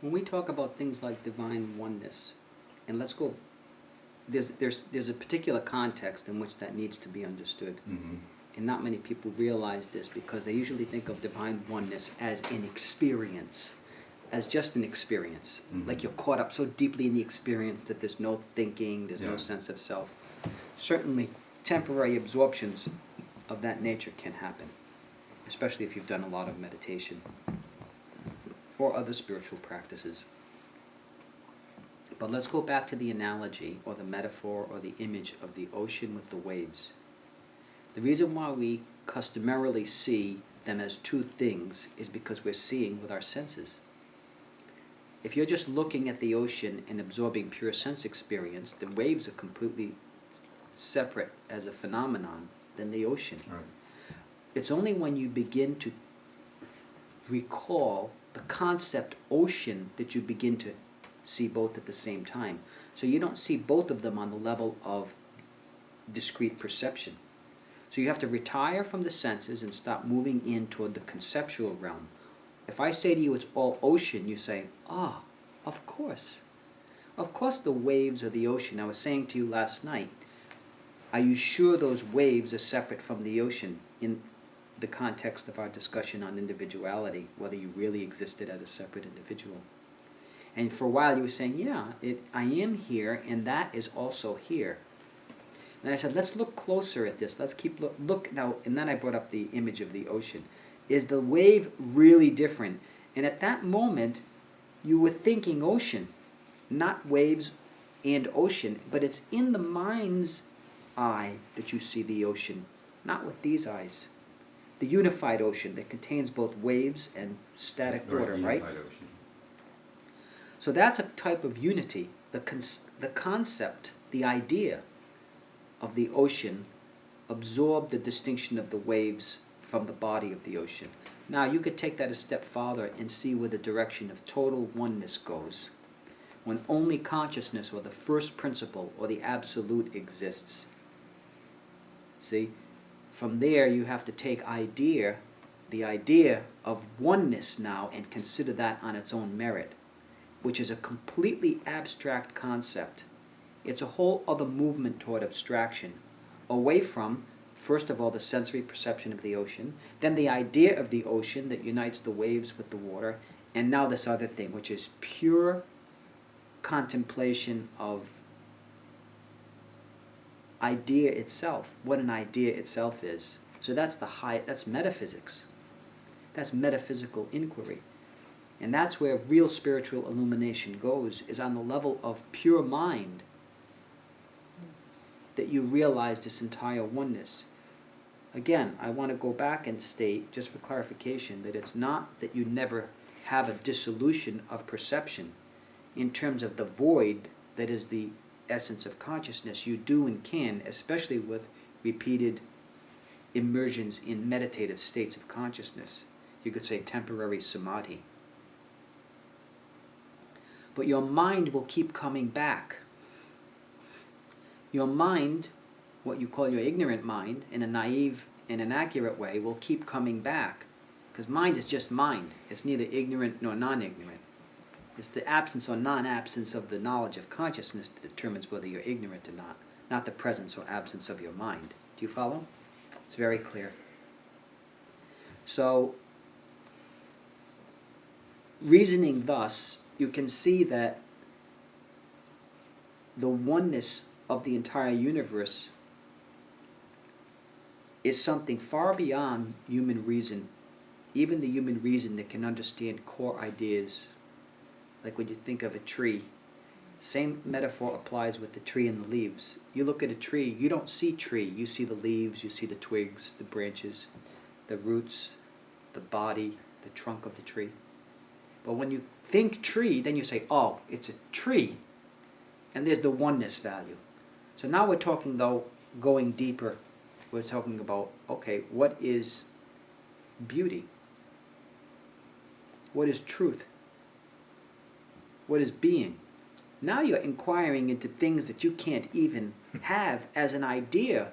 When we talk about things like divine oneness, and let's go, there's a particular context in which that needs to be understood. Mm-hmm. And not many people realize this because they usually think of divine oneness as an experience, as just an experience. Mm-hmm. Like you're caught up so deeply in the experience that there's no thinking, there's no sense of self. Certainly, temporary absorptions of that nature can happen, especially if you've done a lot of meditation or other spiritual practices. But let's go back to the analogy or the metaphor or the image of the ocean with the waves. The reason why we customarily see them as two things is because we're seeing with our senses. If you're just looking at the ocean and absorbing pure sense experience, the waves are completely separate as a phenomenon than the ocean. Right. It's only when you begin to recall the concept ocean that you begin to see both at the same time. So you don't see both of them on the level of discrete perception. So you have to retire from the senses and stop moving in toward the conceptual realm. If I say to you it's all ocean, you say, ah, of course. Of course the waves are the ocean. I was saying to you last night, are you sure those waves are separate from the ocean in the context of our discussion on individuality, whether you really existed as a separate individual? And for a while you were saying, yeah, I am here, and that is also here. And I said, let's look closer at this. Let's keep look now. And then I brought up the image of the ocean. Is the wave really different? And at that moment, you were thinking ocean, not waves and ocean, but it's in the mind's eye that you see the ocean, not with these eyes. The unified ocean that contains both waves and static water, right? Unified ocean. So that's a type of unity. The concept, the idea of the ocean absorbed the distinction of the waves from the body of the ocean. Now you could take that a step farther and see where the direction of total oneness goes. When only consciousness or the first principle or the absolute exists. See? From there you have to take the idea of oneness now, and consider that on its own merit, which is a completely abstract concept. It's a whole other movement toward abstraction, away from, first of all, the sensory perception of the ocean, then the idea of the ocean that unites the waves with the water, and now this other thing, which is pure contemplation of idea itself, what an idea itself is. So that's that's metaphysics. That's metaphysical inquiry. And that's where real spiritual illumination goes, is on the level of pure mind, that you realize this entire oneness. Again, I want to go back and state, just for clarification, that it's not that you never have a dissolution of perception in terms of the void that is the essence of consciousness. You do and can, especially with repeated immersions in meditative states of consciousness. You could say temporary samadhi. But your mind will keep coming back. Your mind, what you call your ignorant mind, in a naive and inaccurate way, will keep coming back. Because mind is just mind. It's neither ignorant nor non-ignorant. It's the absence or non-absence of the knowledge of consciousness that determines whether you're ignorant or not the presence or absence of your mind. Do you follow? It's very clear. So, reasoning thus, you can see that the oneness of the entire universe is something far beyond human reason, even the human reason that can understand core ideas. Like when you think of a tree, same metaphor applies with the tree and the leaves. You look at a tree, you don't see tree, you see the leaves, you see the twigs, the branches, the roots, the body, the trunk of the tree. But when you think tree, then you say, oh, it's a tree. And there's the oneness value. So now we're talking, though, going deeper. We're talking about, okay, what is beauty? What is truth? What is being? Now you're inquiring into things that you can't even have as an idea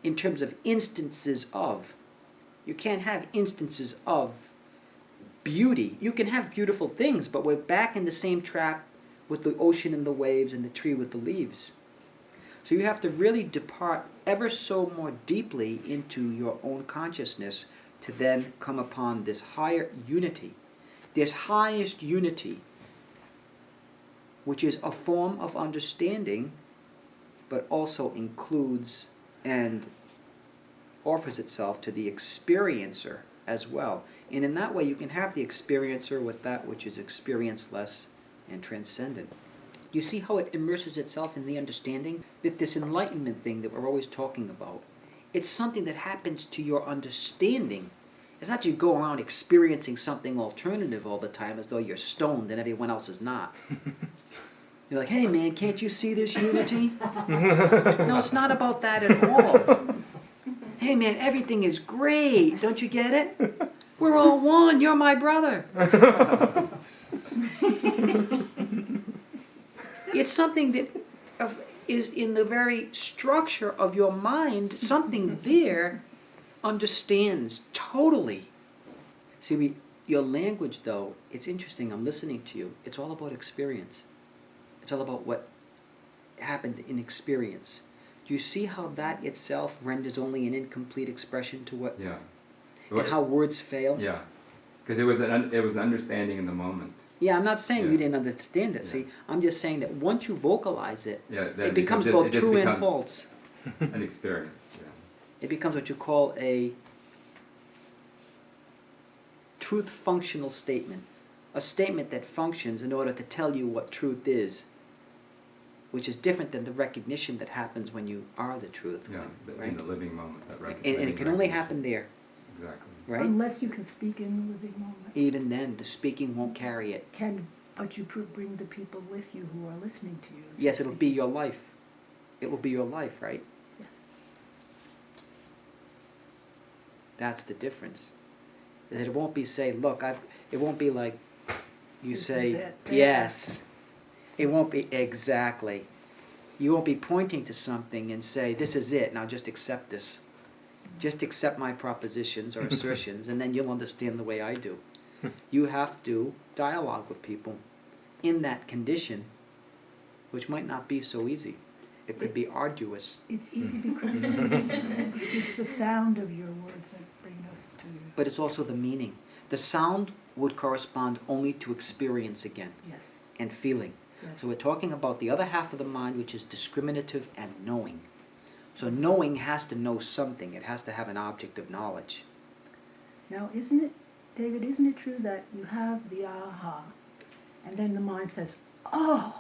in terms of instances of. You can't have instances of beauty. You can have beautiful things, but we're back in the same trap with the ocean and the waves and the tree with the leaves. So you have to really depart ever so more deeply into your own consciousness to then come upon this higher unity, this highest unity, which is a form of understanding, but also includes and offers itself to the experiencer as well. And in that way you can have the experiencer with that which is experienceless and transcendent. You see how it immerses itself in the understanding? That this enlightenment thing that we're always talking about, it's something that happens to your understanding. It's not you go around experiencing something alternative all the time as though you're stoned and everyone else is not. You're like, hey man, can't you see this unity? No, it's not about that at all. Hey man, everything is great. Don't you get it? We're all one. You're my brother. It's something that is in the very structure of your mind. Something there understands totally. See, your language, though, it's interesting. I'm listening to you. It's all about experience. It's all about what happened in experience. Do you see how that itself renders only an incomplete expression to what? Yeah. And how words fail? Yeah. Because it was an understanding in the moment. Yeah, I'm not saying Yeah. you didn't understand it. Yeah. See, I'm just saying that once you vocalize it, Yeah, it becomes both true and false. An experience. Yeah. It becomes what you call a truth functional statement. A statement that functions in order to tell you what truth is, which is different than the recognition that happens when you are the truth. Yeah, right? in the living moment. And it can only happen there. Exactly. Right? Unless you can speak in the living moment. Even then, the speaking won't carry it. But you bring the people with you who are listening to you. Yes, it'll be your life. It will be your life, right? Yes. That's the difference. That it won't be say, look, it won't be like you This say, is it. yes. It won't be exactly. You won't be pointing to something and say, this is it, now just accept this. Just accept my propositions or assertions, and then you'll understand the way I do. You have to dialogue with people in that condition, which might not be so easy. It could be arduous. It's easy because it's the sound of your words that bring us to you. But it's also the meaning. The sound would correspond only to experience again. Yes. And feeling. Yes. So we're talking about the other half of the mind, which is discriminative and knowing. So knowing has to know something. It has to have an object of knowledge. Now, David, isn't it true that you have the aha, and then the mind says, oh,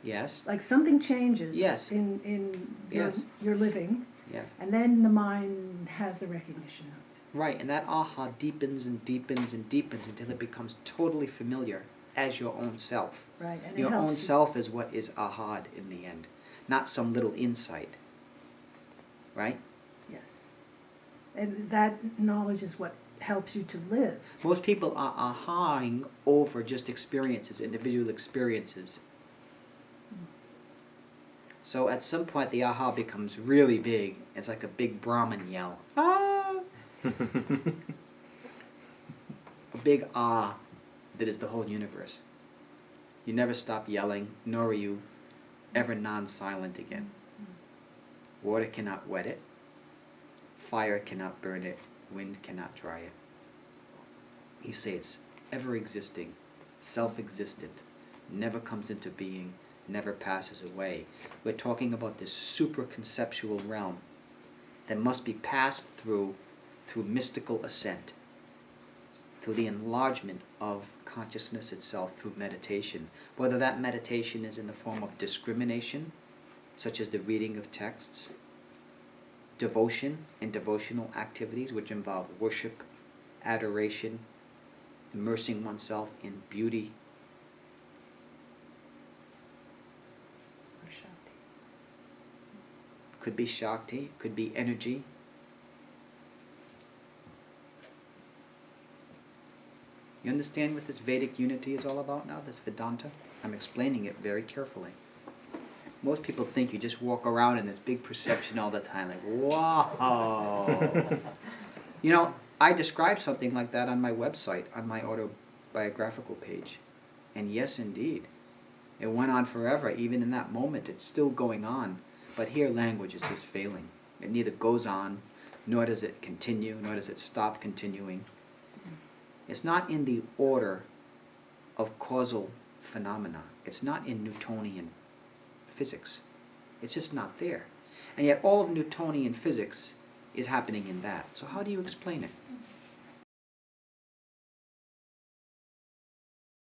Yes? like something changes Yes. in Yes. your living, Yes. and then the mind has a recognition of it. Right, and that aha deepens and deepens and deepens until it becomes totally familiar as your own self. Right, and Your it helps own you. self is what is ahad in the end, not some little insight. Right? Yes. And that knowledge is what helps you to live. Most people are ahaing over just experiences, individual experiences. So at some point the aha becomes really big. It's like a big Brahmin yell. Ah! A big ah that is the whole universe. You never stop yelling, nor are you ever non-silent again. Water cannot wet it. Fire cannot burn it. Wind cannot dry it. You say it's ever-existing, self-existent, never comes into being, never passes away. We're talking about this super-conceptual realm that must be passed through mystical ascent, through the enlargement of consciousness itself through meditation. Whether that meditation is in the form of discrimination, such as the reading of texts, devotion and devotional activities which involve worship, adoration, immersing oneself in beauty. Or Shakti. Could be Shakti, could be energy. You understand what this Vedic unity is all about now, this Vedanta? I'm explaining it very carefully. Most people think you just walk around in this big perception all the time, like, wow. You know, I described something like that on my website, on my autobiographical page. And yes, indeed. It went on forever. Even in that moment, it's still going on. But here, language is just failing. It neither goes on, nor does it continue, nor does it stop continuing. It's not in the order of causal phenomena. It's not in Newtonian physics. It's just not there. And yet all of Newtonian physics is happening in that. So how do you explain it?